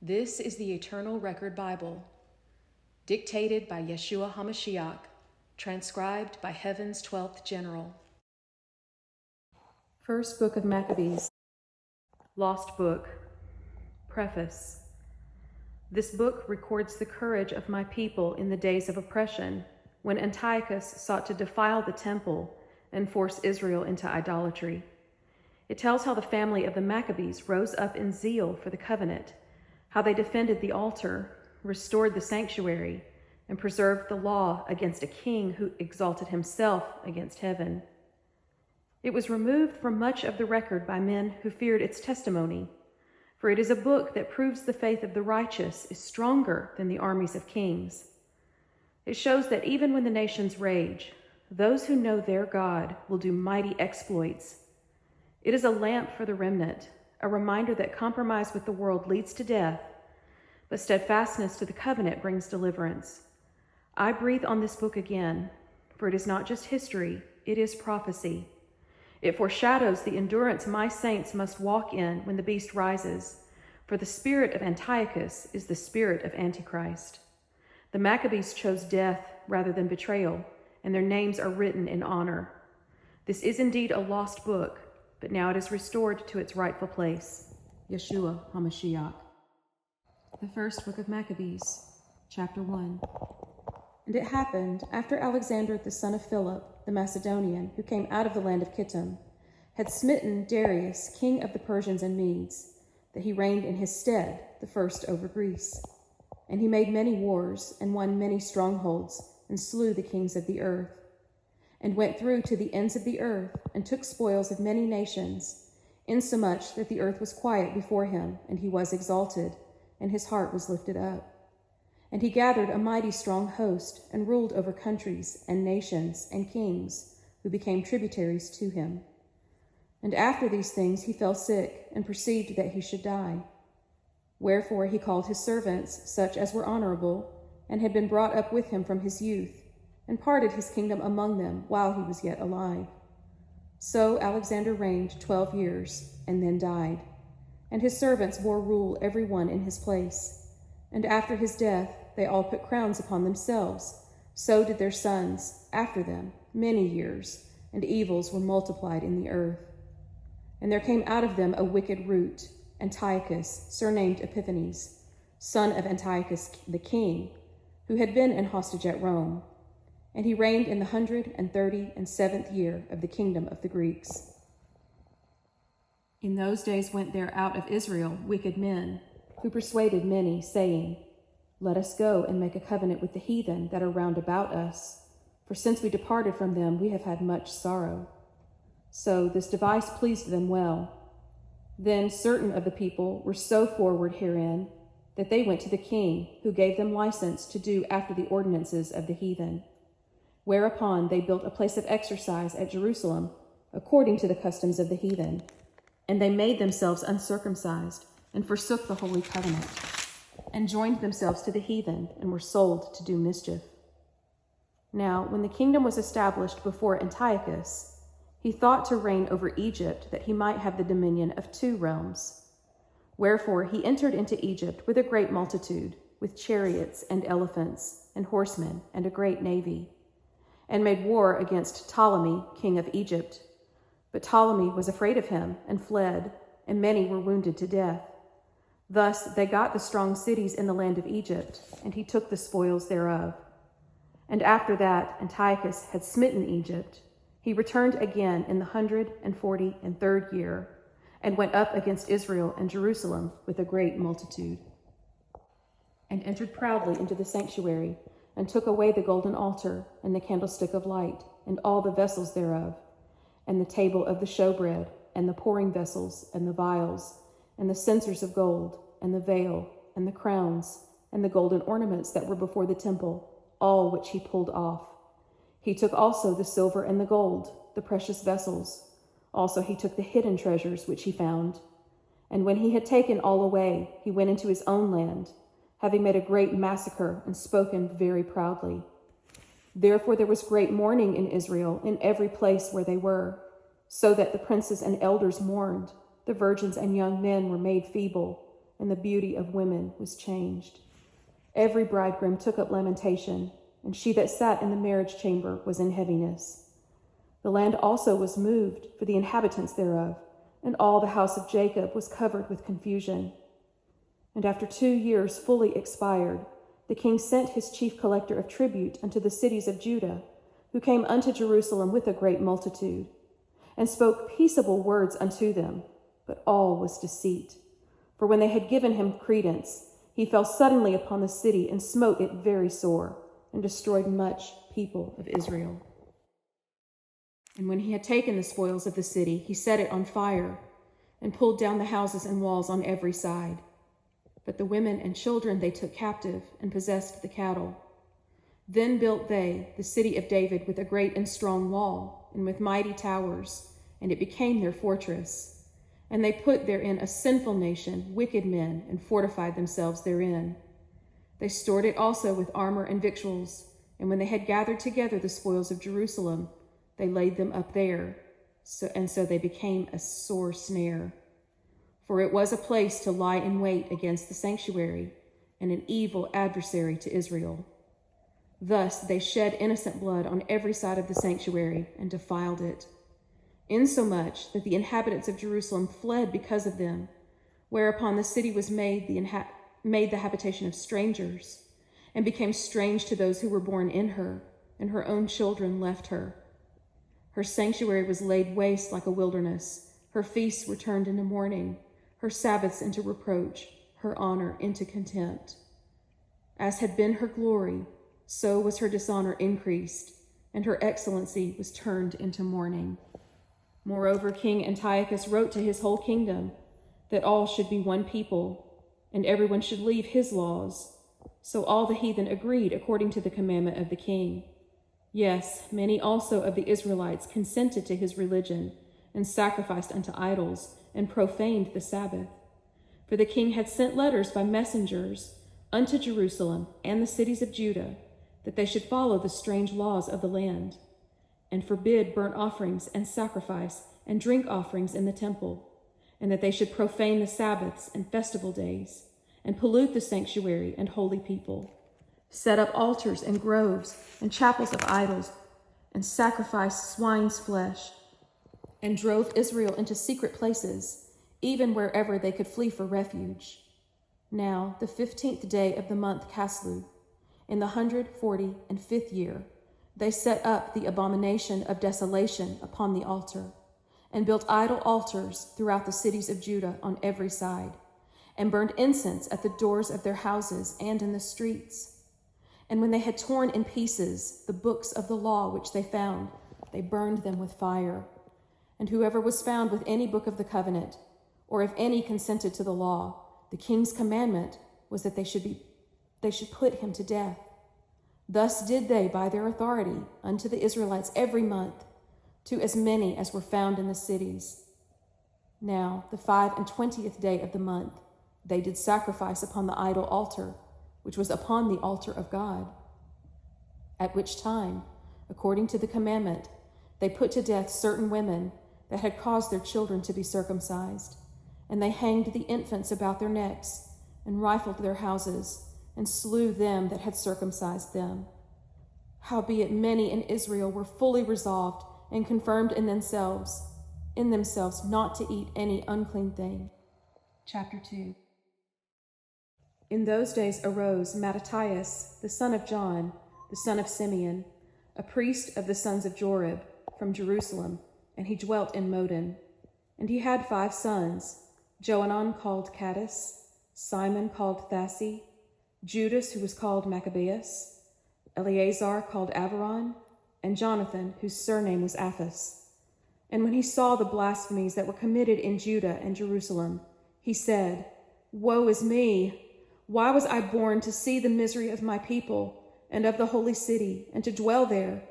This is the Eternal Record Bible, dictated by Yeshua HaMashiac, transcribed by Heaven's 12th General. First Book of Maccabees, Lost Book. Preface. This book records the courage of my people in the days of oppression, when Antiochus sought to defile the temple and force Israel into idolatry. It tells how the family of the Maccabees rose up in zeal for the covenant, how they defended the altar, restored the sanctuary, and preserved the law against a king who exalted himself against heaven. It was removed from much of the record by men who feared its testimony, for it is a book that proves the faith of the righteous is stronger than the armies of kings. It shows that even when the nations rage, those who know their God will do mighty exploits. It is a lamp for the remnant, a reminder that compromise with the world leads to death, but steadfastness to the covenant brings deliverance. I breathe on this book again, for it is not just history, it is prophecy. It foreshadows the endurance my saints must walk in when the beast rises, for the spirit of Antiochus is the spirit of Antichrist. The Maccabees chose death rather than betrayal, and their names are written in honor. This is indeed a lost book, but now it is restored to its rightful place. Yeshua HaMashiac. The First Book of Maccabees, Chapter 1. And it happened, after Alexander the son of Philip, the Macedonian, who came out of the land of Kittim, had smitten Darius, king of the Persians and Medes, that he reigned in his stead, the first over Greece. And he made many wars, and won many strongholds, and slew the kings of the earth, and went through to the ends of the earth, and took spoils of many nations, insomuch that the earth was quiet before him, and he was exalted, and his heart was lifted up. And he gathered a mighty strong host, and ruled over countries, and nations, and kings, who became tributaries to him. And after these things he fell sick, and perceived that he should die. Wherefore he called his servants, such as were honorable, and had been brought up with him from his youth, and parted his kingdom among them while he was yet alive. So Alexander reigned 12 years, and then died. And his servants bore rule every one in his place. And after his death they all put crowns upon themselves. So did their sons after them many years, and evils were multiplied in the earth. And there came out of them a wicked root, Antiochus, surnamed Epiphanes, son of Antiochus the king, who had been an hostage at Rome. And he reigned in the 137th year of the kingdom of the Greeks. In those days went there out of Israel wicked men, who persuaded many, saying, Let us go and make a covenant with the heathen that are round about us, for since we departed from them we have had much sorrow. So this device pleased them well. Then certain of the people were so forward herein that they went to the king, who gave them license to do after the ordinances of the heathen. Whereupon they built a place of exercise at Jerusalem, according to the customs of the heathen. And they made themselves uncircumcised, and forsook the holy covenant, and joined themselves to the heathen, and were sold to do mischief. Now, when the kingdom was established before Antiochus, he thought to reign over Egypt, that he might have the dominion of 2 realms. Wherefore he entered into Egypt with a great multitude, with chariots and elephants, and horsemen, and a great navy, and made war against Ptolemy, king of Egypt. But Ptolemy was afraid of him, and fled, and many were wounded to death. Thus they got the strong cities in the land of Egypt, and he took the spoils thereof. And after that Antiochus had smitten Egypt, he returned again in the 143rd year, and went up against Israel and Jerusalem with a great multitude, and entered proudly into the sanctuary, and took away the golden altar, and the candlestick of light, and all the vessels thereof, and the table of the showbread, and the pouring vessels, and the vials, and the censers of gold, and the veil, and the crowns, and the golden ornaments that were before the temple, all which he pulled off. He took also the silver and the gold, the precious vessels. Also he took the hidden treasures which he found. And when he had taken all away, he went into his own land, having made a great massacre and spoken very proudly. Therefore there was great mourning in Israel in every place where they were, so that the princes and elders mourned, the virgins and young men were made feeble, and the beauty of women was changed. Every bridegroom took up lamentation, and she that sat in the marriage chamber was in heaviness. The land also was moved for the inhabitants thereof, and all the house of Jacob was covered with confusion. And after 2 years fully expired, the king sent his chief collector of tribute unto the cities of Judah, who came unto Jerusalem with a great multitude, and spoke peaceable words unto them, but all was deceit. For when they had given him credence, he fell suddenly upon the city and smote it very sore, and destroyed much people of Israel. And when he had taken the spoils of the city, he set it on fire, and pulled down the houses and walls on every side. But the women and children they took captive, and possessed the cattle. Then built they the city of David with a great and strong wall, and with mighty towers, and it became their fortress. And they put therein a sinful nation, wicked men, and fortified themselves therein. They stored it also with armor and victuals, and when they had gathered together the spoils of Jerusalem, they laid them up there, so they became a sore snare. For it was a place to lie in wait against the sanctuary, and an evil adversary to Israel. Thus they shed innocent blood on every side of the sanctuary, and defiled it, insomuch that the inhabitants of Jerusalem fled because of them, whereupon the city was made the habitation of strangers, and became strange to those who were born in her, and her own children left her. Her sanctuary was laid waste like a wilderness. Her feasts were turned into mourning, her Sabbaths into reproach, her honor into contempt. As had been her glory, so was her dishonor increased, and her excellency was turned into mourning. Moreover, King Antiochus wrote to his whole kingdom that all should be one people, and everyone should leave his laws. So all the heathen agreed according to the commandment of the king. Yes, many also of the Israelites consented to his religion, and sacrificed unto idols, and profaned the Sabbath. For the king had sent letters by messengers unto Jerusalem and the cities of Judah, that they should follow the strange laws of the land, and forbid burnt offerings and sacrifice and drink offerings in the temple, and that they should profane the Sabbaths and festival days, and pollute the sanctuary and holy people, set up altars and groves and chapels of idols, and sacrifice swine's flesh, and drove Israel into secret places, even wherever they could flee for refuge. Now, the 15th day of the month Caslu, in the 145th year, they set up the abomination of desolation upon the altar, and built idol altars throughout the cities of Judah on every side, and burned incense at the doors of their houses and in the streets. And when they had torn in pieces the books of the law which they found, they burned them with fire. And whoever was found with any book of the covenant, or if any consented to the law, the king's commandment was that they should put him to death. Thus did they by their authority unto the Israelites every month, to as many as were found in the cities. Now the 25th day of the month they did sacrifice upon the idol altar, which was upon the altar of God. At which time, according to the commandment, they put to death certain women that had caused their children to be circumcised, and they hanged the infants about their necks, and rifled their houses, and slew them that had circumcised them. Howbeit many in Israel were fully resolved and confirmed in themselves not to eat any unclean thing. Chapter 2. In those days arose Mattithias, the son of John, the son of Simeon, a priest of the sons of Jorib, from Jerusalem, and he dwelt in Modin. And he had 5 sons, Johanan called Caddis, Simon called Thassi, Judas, who was called Maccabees, Eleazar called Avaron, and Jonathan, whose surname was Aphas. And when he saw the blasphemies that were committed in Judah and Jerusalem, he said, Woe is me! Why was I born to see the misery of my people and of the holy city, and to dwell there,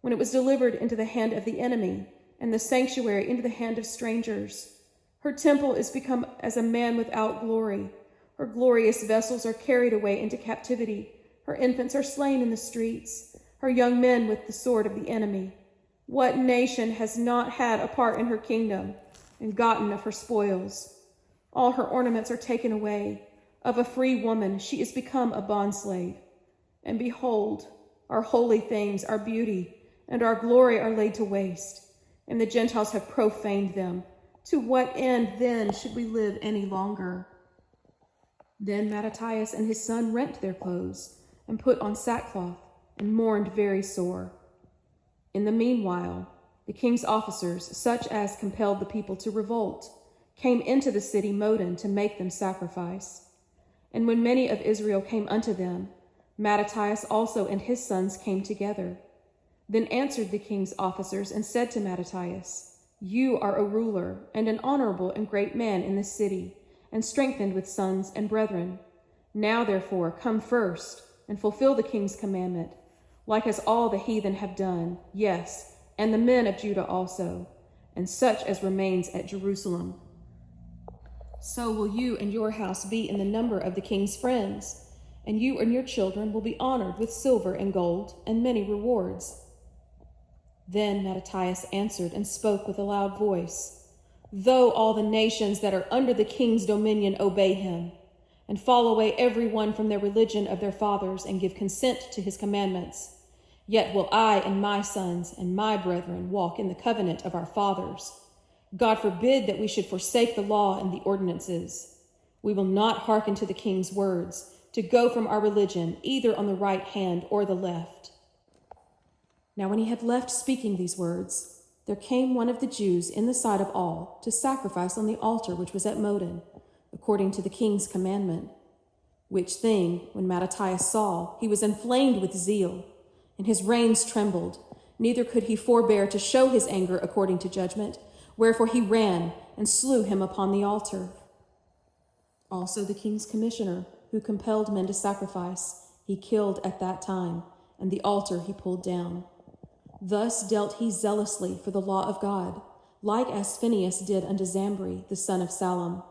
when it was delivered into the hand of the enemy, and the sanctuary into the hand of strangers? Her temple is become as a man without glory. Her glorious vessels are carried away into captivity. Her infants are slain in the streets, her young men with the sword of the enemy. What nation has not had a part in her kingdom and gotten of her spoils? All her ornaments are taken away. Of a free woman she is become a bondslave. And behold, our holy things, our beauty, and our glory are laid to waste, and the Gentiles have profaned them. To what end, then, should we live any longer? Then Mattathias and his son rent their clothes, and put on sackcloth, and mourned very sore. In the meanwhile, the king's officers, such as compelled the people to revolt, came into the city Modin to make them sacrifice. And when many of Israel came unto them, Mattathias also and his sons came together. Then answered the king's officers and said to Mattathias, You are a ruler and an honorable and great man in this city, and strengthened with sons and brethren. Now therefore come first, and fulfill the king's commandment, like as all the heathen have done, yes, and the men of Judah also, and such as remains at Jerusalem. So will you and your house be in the number of the king's friends, and you and your children will be honored with silver and gold and many rewards. Then Mattathias answered and spoke with a loud voice, Though all the nations that are under the king's dominion obey him, and fall away every one from their religion of their fathers and give consent to his commandments, yet will I and my sons and my brethren walk in the covenant of our fathers. God forbid that we should forsake the law and the ordinances. We will not hearken to the king's words, to go from our religion, either on the right hand or the left. Now when he had left speaking these words, there came one of the Jews in the sight of all to sacrifice on the altar which was at Modin, according to the king's commandment. Which thing, when Mattathias saw, he was inflamed with zeal, and his reins trembled, neither could he forbear to show his anger according to judgment, wherefore he ran and slew him upon the altar. Also the king's commissioner, who compelled men to sacrifice, he killed at that time, and the altar he pulled down. Thus dealt he zealously for the law of God, like as Phinehas did unto Zambri, the son of Salom.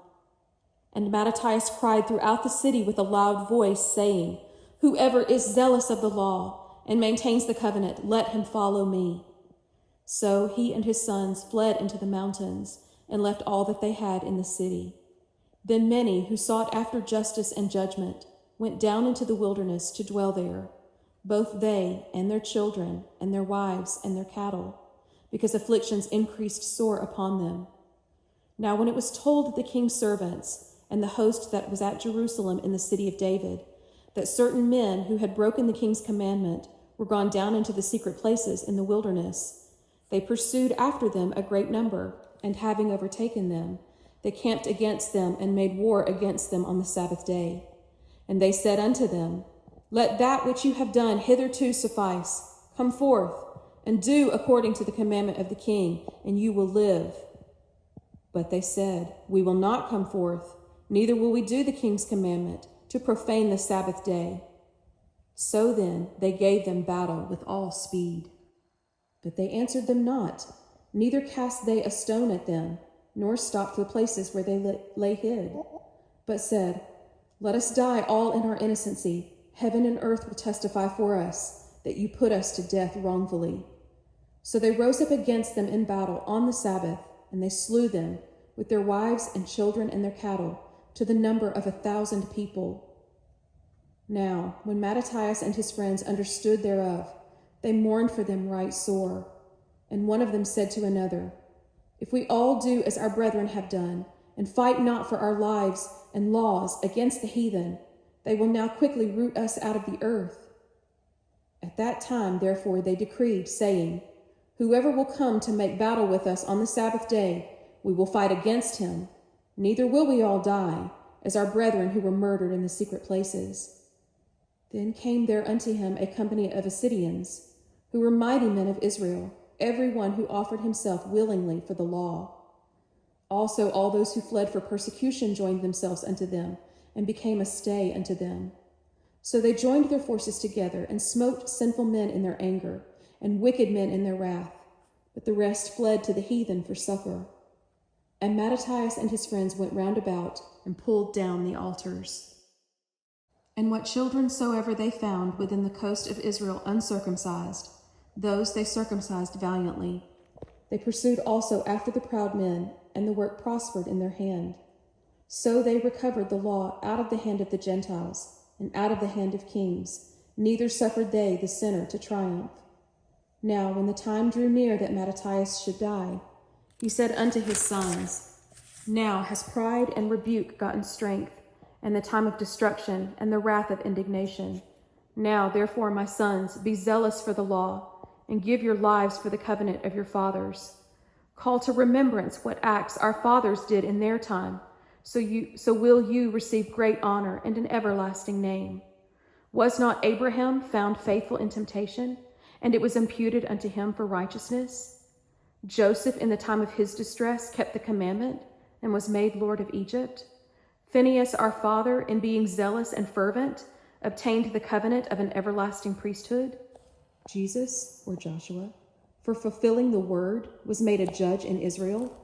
And Mattathias cried throughout the city with a loud voice, saying, Whoever is zealous of the law and maintains the covenant, let him follow me. So he and his sons fled into the mountains and left all that they had in the city. Then many who sought after justice and judgment went down into the wilderness to dwell there, both they and their children and their wives and their cattle, because afflictions increased sore upon them. Now when it was told the king's servants and the host that was at Jerusalem in the city of David, that certain men who had broken the king's commandment were gone down into the secret places in the wilderness, they pursued after them a great number, and having overtaken them, they camped against them and made war against them on the Sabbath day. And they said unto them, Let that which you have done hitherto suffice. Come forth, and do according to the commandment of the king, and you will live. But they said, We will not come forth, neither will we do the king's commandment, to profane the Sabbath day. So then they gave them battle with all speed. But they answered them not, neither cast they a stone at them, nor stopped the places where they lay hid, but said, Let us die all in our innocency. Heaven and earth will testify for us that you put us to death wrongfully. So they rose up against them in battle on the Sabbath, and they slew them, with their wives and children and their cattle, to the number of 1,000 people. Now, when Mattathias and his friends understood thereof, they mourned for them right sore. And one of them said to another, If we all do as our brethren have done, and fight not for our lives and laws against the heathen, they will now quickly root us out of the earth. At that time, therefore, they decreed, saying, Whoever will come to make battle with us on the Sabbath day, we will fight against him. Neither will we all die, as our brethren who were murdered in the secret places. Then came there unto him a company of Assyrians, who were mighty men of Israel, every one who offered himself willingly for the law. Also all those who fled for persecution joined themselves unto them, and became a stay unto them. So they joined their forces together, and smote sinful men in their anger, and wicked men in their wrath. But the rest fled to the heathen for succor. And Mattathias and his friends went round about, and pulled down the altars. And what children soever they found within the coast of Israel uncircumcised, those they circumcised valiantly. They pursued also after the proud men, and the work prospered in their hand. So they recovered the law out of the hand of the Gentiles and out of the hand of kings, neither suffered they the sinner to triumph. Now when the time drew near that Mattathias should die, he said unto his sons, Now has pride and rebuke gotten strength, and the time of destruction and the wrath of indignation. Now therefore, my sons, be zealous for the law, and give your lives for the covenant of your fathers. Call to remembrance what acts our fathers did in their time, so will you receive great honor and an everlasting name. Was not Abraham found faithful in temptation, and it was imputed unto him for righteousness? Joseph in the time of his distress kept the commandment and was made Lord of Egypt. Phinehas our father, in being zealous and fervent, obtained the covenant of an everlasting priesthood. Jesus, or Joshua, for fulfilling the word, was made a judge in Israel.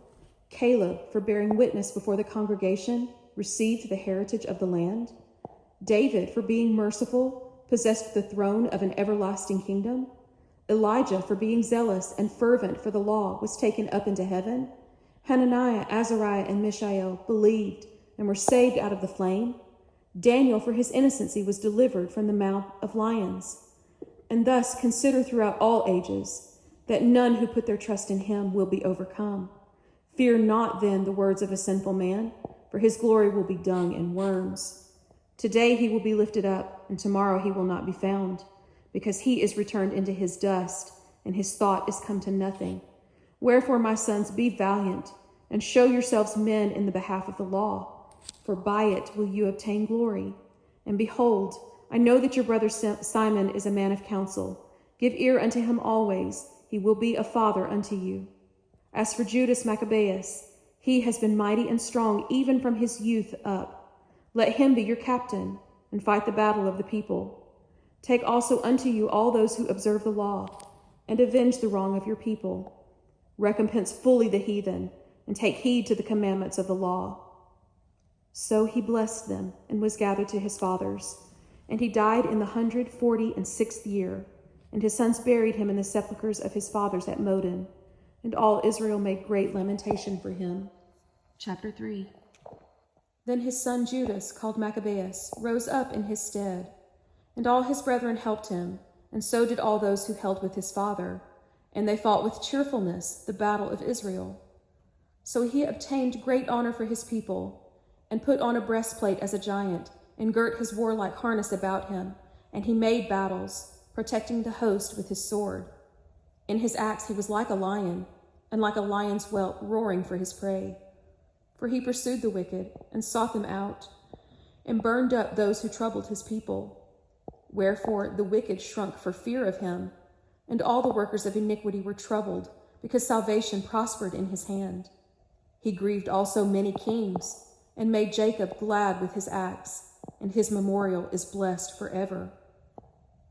Caleb, for bearing witness before the congregation, received the heritage of the land. David, for being merciful, possessed the throne of an everlasting kingdom. Elijah, for being zealous and fervent for the law, was taken up into heaven. Hananiah, Azariah, and Mishael believed and were saved out of the flame. Daniel, for his innocency, was delivered from the mouth of lions. And thus consider throughout all ages that none who put their trust in him will be overcome. Fear not then the words of a sinful man, for his glory will be dung and worms. Today he will be lifted up, and tomorrow he will not be found, because he is returned into his dust, and his thought is come to nothing. Wherefore, my sons, be valiant, and show yourselves men in the behalf of the law, for by it will you obtain glory. And behold, I know that your brother Simon is a man of counsel. Give ear unto him always, he will be a father unto you. As for Judas Maccabeus, he has been mighty and strong even from his youth up. Let him be your captain, and fight the battle of the people. Take also unto you all those who observe the law, and avenge the wrong of your people. Recompense fully the heathen, and take heed to the commandments of the law. So he blessed them, and was gathered to his fathers. And he died in the 146th year, and his sons buried him in the sepulchres of his fathers at Modin. And all Israel made great lamentation for him. Chapter 3. Then his son Judas, called Maccabeus, rose up in his stead. And all his brethren helped him, and so did all those who held with his father. And they fought with cheerfulness the battle of Israel. So he obtained great honor for his people, and put on a breastplate as a giant, and girt his warlike harness about him. And he made battles, protecting the host with his sword. In his acts he was like a lion, and like a lion's whelp roaring for his prey. For he pursued the wicked, and sought them out, and burned up those who troubled his people. Wherefore the wicked shrunk for fear of him, and all the workers of iniquity were troubled, because salvation prospered in his hand. He grieved also many kings, and made Jacob glad with his acts, and his memorial is blessed forever.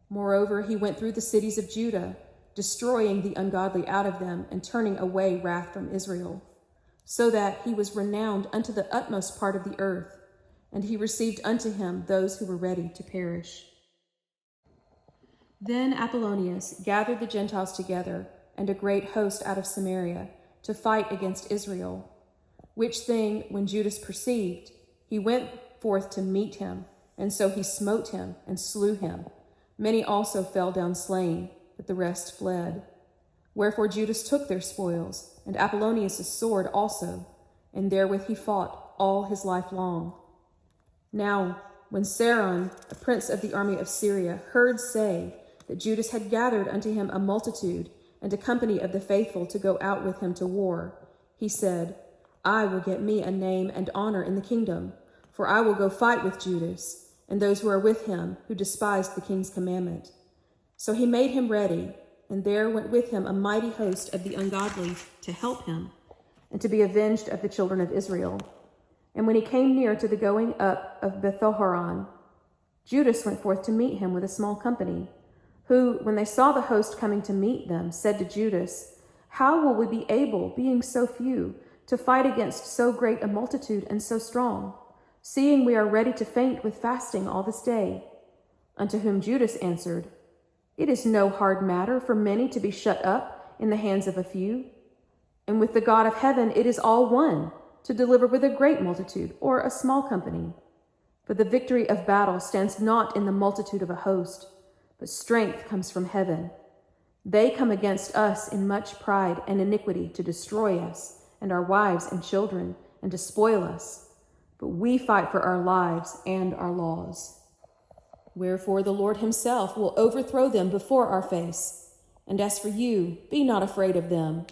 Moreover, he went through the cities of Judah, destroying the ungodly out of them, and turning away wrath from Israel, so that he was renowned unto the utmost part of the earth, and he received unto him those who were ready to perish. Then Apollonius gathered the Gentiles together, and a great host out of Samaria, to fight against Israel. Which thing, when Judas perceived, he went forth to meet him, and so he smote him and slew him. Many also fell down slain, but the rest fled. Wherefore Judas took their spoils, and Apollonius' sword also, and therewith he fought all his life long. Now, when Saron, a prince of the army of Syria, heard say that Judas had gathered unto him a multitude and a company of the faithful to go out with him to war, he said, I will get me a name and honor in the kingdom, for I will go fight with Judas, and those who are with him, who despised the king's commandment. So he made him ready, and there went with him a mighty host of the ungodly to help him, and to be avenged of the children of Israel. And when he came near to the going up of Bethohoron, Judas went forth to meet him with a small company, who, when they saw the host coming to meet them, said to Judas, How will we be able, being so few, to fight against so great a multitude and so strong, seeing we are ready to faint with fasting all this day? Unto whom Judas answered, It is no hard matter for many to be shut up in the hands of a few. And with the God of heaven it is all one, to deliver with a great multitude or a small company. For the victory of battle stands not in the multitude of a host, but strength comes from heaven. They come against us in much pride and iniquity to destroy us, and our wives and children, and to spoil us. But we fight for our lives and our laws. Wherefore the Lord himself will overthrow them before our face. And as for you, be not afraid of them.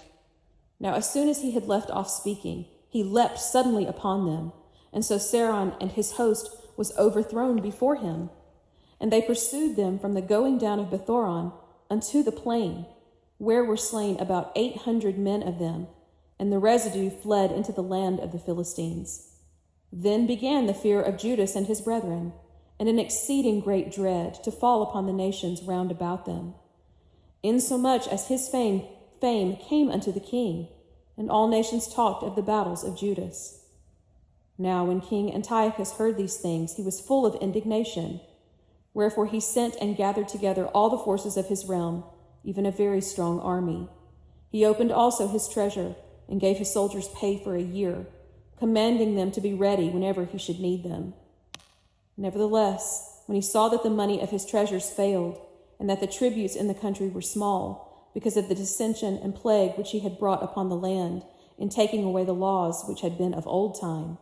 Now as soon as he had left off speaking, he leapt suddenly upon them, and so Saron and his host was overthrown before him. And they pursued them from the going down of Bethoron unto the plain, where were slain about 800 men of them, and the residue fled into the land of the Philistines. Then began the fear of Judas and his brethren, and an exceeding great dread to fall upon the nations round about them, insomuch as his fame came unto the king, and all nations talked of the battles of Judas. Now when King Antiochus heard these things, he was full of indignation. Wherefore he sent and gathered together all the forces of his realm, even a very strong army. He opened also his treasure, and gave his soldiers pay for a year, commanding them to be ready whenever he should need them. Nevertheless, when he saw that the money of his treasures failed, and that the tributes in the country were small, because of the dissension and plague which he had brought upon the land, in taking away the laws which had been of old time,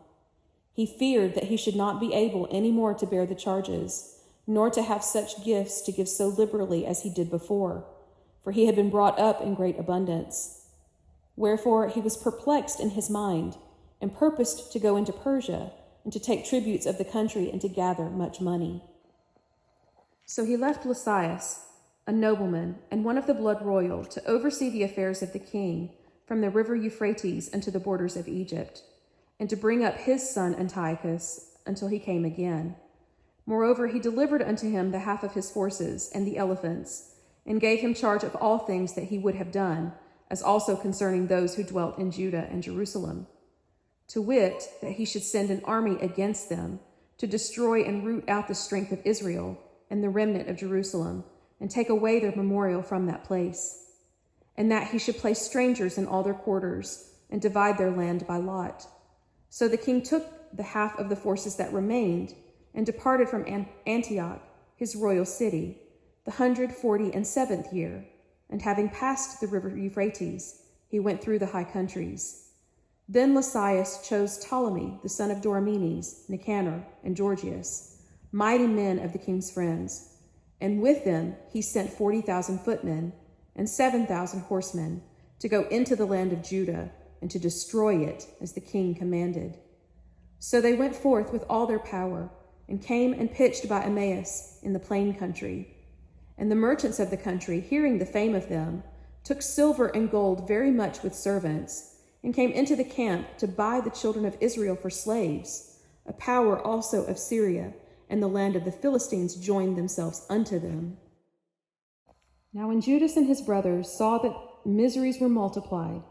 he feared that he should not be able any more to bear the charges, nor to have such gifts to give so liberally as he did before, for he had been brought up in great abundance. Wherefore he was perplexed in his mind, and purposed to go into Persia, and to take tributes of the country, and to gather much money. So he left Lysias, a nobleman, and one of the blood royal, to oversee the affairs of the king, from the river Euphrates unto the borders of Egypt, and to bring up his son Antiochus until he came again. Moreover, he delivered unto him the half of his forces and the elephants, and gave him charge of all things that he would have done, as also concerning those who dwelt in Judah and Jerusalem. To wit, that he should send an army against them, to destroy and root out the strength of Israel and the remnant of Jerusalem, and take away their memorial from that place. And that he should place strangers in all their quarters, and divide their land by lot. So the king took the half of the forces that remained, and departed from Antioch, his royal city, the 147th year, and having passed the river Euphrates, he went through the high countries. Then Lysias chose Ptolemy, the son of Doramenes, Nicanor, and Gorgias, mighty men of the king's friends, and with them he sent 40,000 footmen and 7,000 horsemen to go into the land of Judah and to destroy it as the king commanded. So they went forth with all their power, and came and pitched by Emmaus in the plain country. And the merchants of the country, hearing the fame of them, took silver and gold very much with servants, and came into the camp to buy the children of Israel for slaves. A power also of Syria and the land of the Philistines joined themselves unto them. Now when Judas and his brothers saw that miseries were multiplied,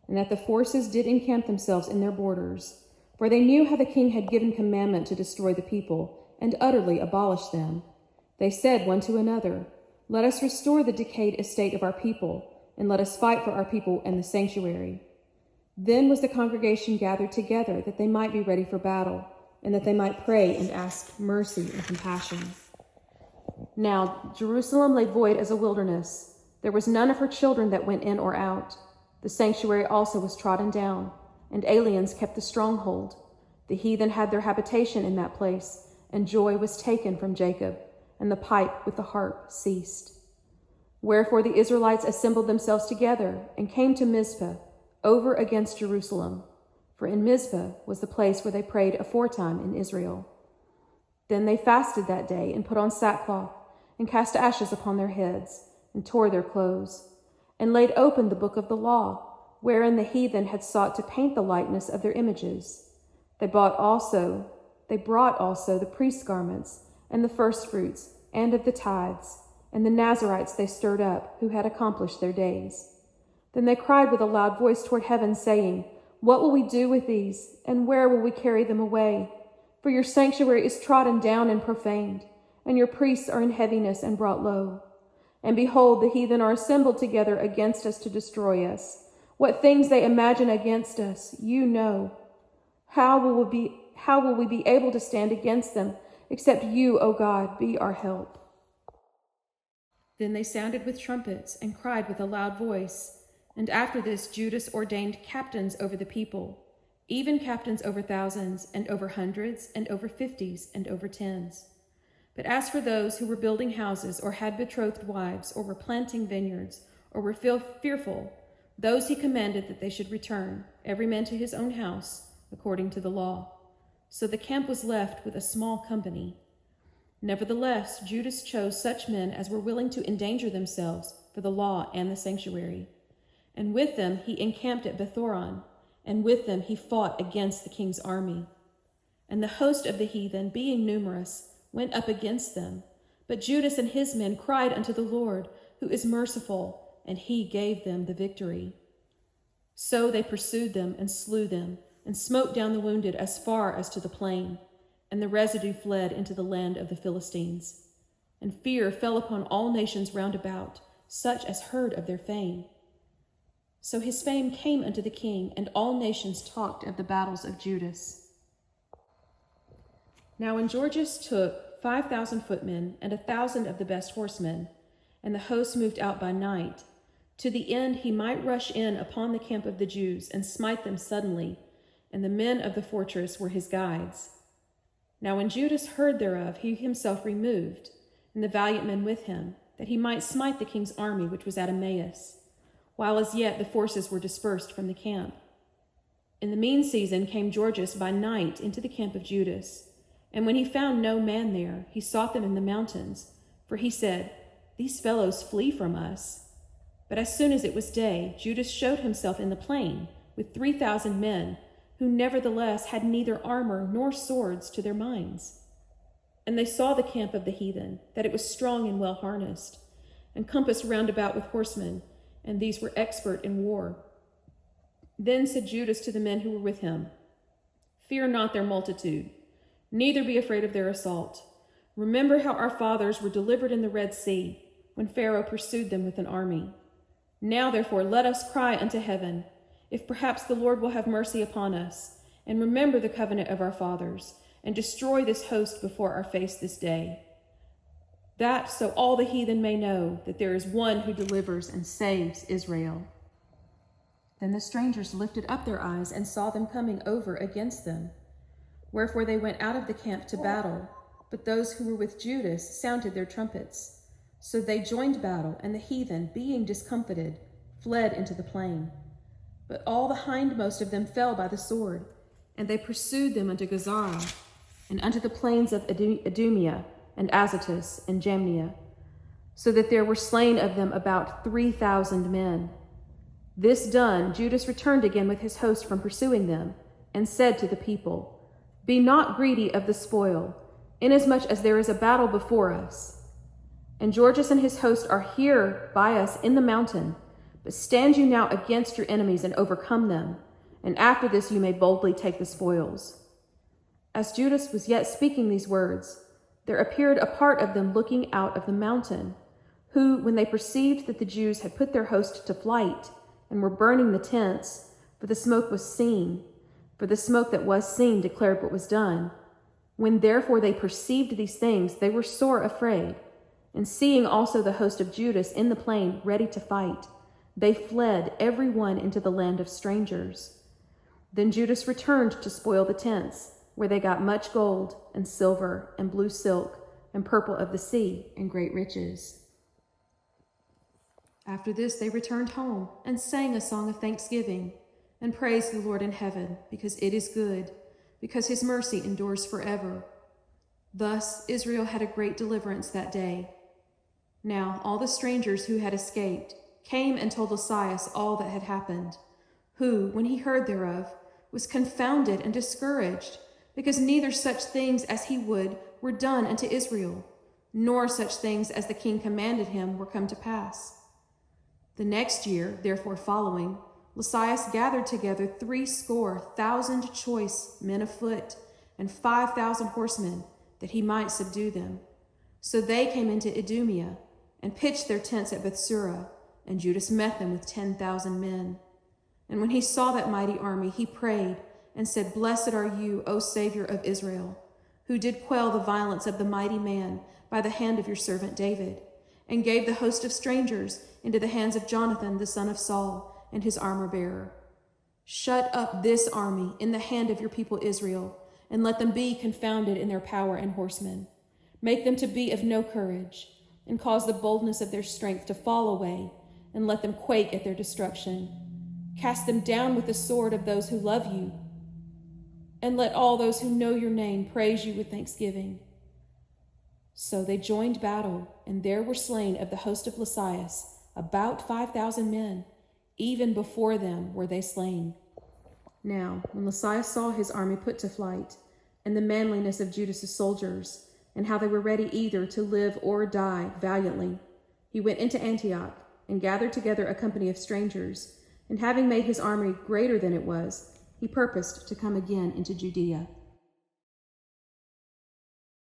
and that the forces did encamp themselves in their borders, for they knew how the king had given commandment to destroy the people, and utterly abolish them, they said one to another, Let us restore the decayed estate of our people, and let us fight for our people and the sanctuary. Then was the congregation gathered together, that they might be ready for battle, and that they might pray and ask mercy and compassion. Now Jerusalem lay void as a wilderness. There was none of her children that went in or out. The sanctuary also was trodden down, and aliens kept the stronghold. The heathen had their habitation in that place, and joy was taken from Jacob, and the pipe with the harp ceased. Wherefore the Israelites assembled themselves together, and came to Mizpah, over against Jerusalem. For in Mizpah was the place where they prayed aforetime in Israel. Then they fasted that day, and put on sackcloth, and cast ashes upon their heads, and tore their clothes, and laid open the book of the law, wherein the heathen had sought to paint the likeness of their images. They brought also the priest's garments, and the firstfruits, and of the tithes, and the Nazarites they stirred up, who had accomplished their days. Then they cried with a loud voice toward heaven, saying, What will we do with these, and where will we carry them away? For your sanctuary is trodden down and profaned, and your priests are in heaviness and brought low. And behold, the heathen are assembled together against us to destroy us. What things they imagine against us, you know. How will we be able to stand against them, except you, O God, be our help? Then they sounded with trumpets and cried with a loud voice. And after this, Judas ordained captains over the people, even captains over thousands, and over hundreds, and over 50s, and over 10s. But as for those who were building houses, or had betrothed wives, or were planting vineyards, or were fearful, those he commanded that they should return, every man to his own house, according to the law. So the camp was left with a small company. Nevertheless, Judas chose such men as were willing to endanger themselves for the law and the sanctuary. And with them he encamped at Bethoron, and with them he fought against the king's army. And the host of the heathen, being numerous, went up against them. But Judas and his men cried unto the Lord, who is merciful, and he gave them the victory. So they pursued them and slew them, and smote down the wounded as far as to the plain. And the residue fled into the land of the Philistines. And fear fell upon all nations round about, such as heard of their fame. So his fame came unto the king, and all nations talked of the battles of Judas. Now when Georgius took 5,000 footmen and 1,000 of the best horsemen, and the host moved out by night, to the end he might rush in upon the camp of the Jews and smite them suddenly, and the men of the fortress were his guides. Now when Judas heard thereof, he himself removed, and the valiant men with him, that he might smite the king's army which was at Emmaus, while as yet the forces were dispersed from the camp. In the mean season came Georgius by night into the camp of Judas, and when he found no man there, he sought them in the mountains, for he said, These fellows flee from us. But as soon as it was day, Judas showed himself in the plain with 3,000 men, who nevertheless had neither armor nor swords to their minds. And they saw the camp of the heathen, that it was strong and well harnessed, and compassed round about with horsemen, and these were expert in war. Then said Judas to the men who were with him, Fear not their multitude, neither be afraid of their assault. Remember how our fathers were delivered in the Red Sea, when Pharaoh pursued them with an army. Now therefore let us cry unto heaven, if perhaps the Lord will have mercy upon us, and remember the covenant of our fathers, and destroy this host before our face this day. That so all the heathen may know that there is one who delivers and saves Israel. Then the strangers lifted up their eyes and saw them coming over against them. Wherefore they went out of the camp to battle, but those who were with Judas sounded their trumpets. So they joined battle, and the heathen, being discomfited, fled into the plain. But all the hindmost of them fell by the sword, and they pursued them unto Gazara, and unto the plains of Idumea, and Azotus, and Jamnia, so that there were slain of them about 3,000 men. This done, Judas returned again with his host from pursuing them, and said to the people, Be not greedy of the spoil, inasmuch as there is a battle before us. And Georgius and his host are here by us in the mountain, but stand you now against your enemies and overcome them, and after this you may boldly take the spoils. As Judas was yet speaking these words, there appeared a part of them looking out of the mountain, who, when they perceived that the Jews had put their host to flight, and were burning the tents, for the smoke that was seen declared what was done. When therefore they perceived these things, they were sore afraid, and seeing also the host of Judas in the plain ready to fight, they fled every one into the land of strangers. Then Judas returned to spoil the tents, where they got much gold and silver and blue silk and purple of the sea and great riches. After this they returned home and sang a song of thanksgiving and praised the Lord in heaven, because it is good, because his mercy endures forever. Thus Israel had a great deliverance that day. Now all the strangers who had escaped came and told Lysias all that had happened, who, when he heard thereof, was confounded and discouraged, because neither such things as he would were done unto Israel, nor such things as the king commanded him were come to pass. The next year, therefore following, Lysias gathered together 70,000 choice men of foot, and 5,000 horsemen, that he might subdue them. So they came into Idumea, and pitched their tents at Bethsura, and Judas met them with 10,000 men. And when he saw that mighty army, he prayed, and said, Blessed are you, O Savior of Israel, who did quell the violence of the mighty man by the hand of your servant David, and gave the host of strangers into the hands of Jonathan the son of Saul and his armor-bearer. Shut up this army in the hand of your people Israel, and let them be confounded in their power and horsemen. Make them to be of no courage, and cause the boldness of their strength to fall away, and let them quake at their destruction. Cast them down with the sword of those who love you, and let all those who know your name praise you with thanksgiving. So they joined battle, and there were slain of the host of Lysias about 5,000 men. Even before them were they slain. Now, when Lysias saw his army put to flight, and the manliness of Judas's soldiers, and how they were ready either to live or die valiantly, he went into Antioch, and gathered together a company of strangers, and having made his army greater than it was, he purposed to come again into Judea.